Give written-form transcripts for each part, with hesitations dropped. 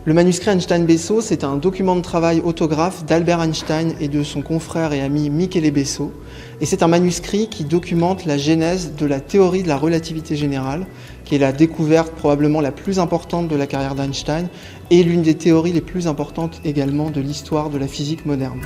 Le manuscrit Einstein-Besseau, c'est un document de travail autographe d'Albert Einstein et de son confrère et ami Michele Besseau. Et c'est un manuscrit qui documente la genèse de la théorie de la relativité générale, qui est la découverte probablement la plus importante de la carrière d'Einstein et l'une des théories les plus importantes également de l'histoire de la physique moderne.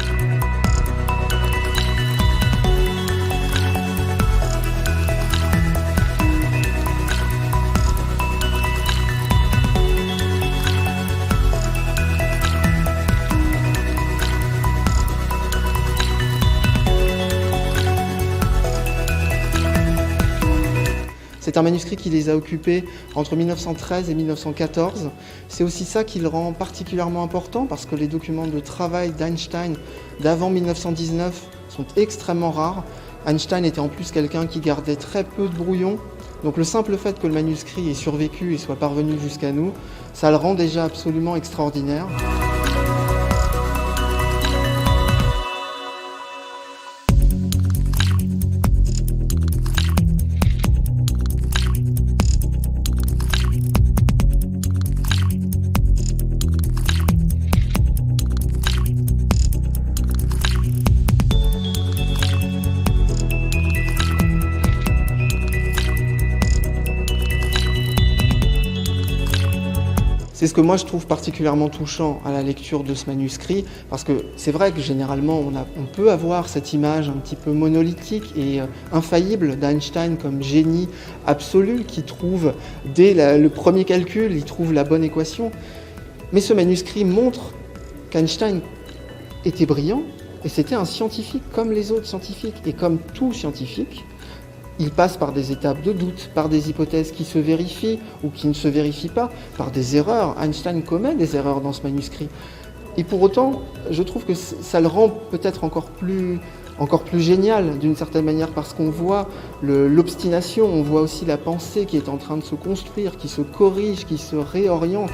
C'est un manuscrit qui les a occupés entre 1913 et 1914. C'est aussi ça qui le rend particulièrement important parce que les documents de travail d'Einstein d'avant 1919 sont extrêmement rares. Einstein était en plus quelqu'un qui gardait très peu de brouillons. Donc le simple fait que le manuscrit ait survécu et soit parvenu jusqu'à nous, ça le rend déjà absolument extraordinaire. C'est ce que moi je trouve particulièrement touchant à la lecture de ce manuscrit, parce que c'est vrai que généralement on peut avoir cette image un petit peu monolithique et infaillible d'Einstein comme génie absolu qui trouve, dès le premier calcul, il trouve la bonne équation. Mais ce manuscrit montre qu'Einstein était brillant et c'était un scientifique comme les autres scientifiques et comme tout scientifique. Il passe par des étapes de doute, par des hypothèses qui se vérifient ou qui ne se vérifient pas, par des erreurs. Einstein commet des erreurs dans ce manuscrit. Et pour autant, je trouve que ça le rend peut-être encore plus génial d'une certaine manière parce qu'on voit l'obstination, on voit aussi la pensée qui est en train de se construire, qui se corrige, qui se réoriente.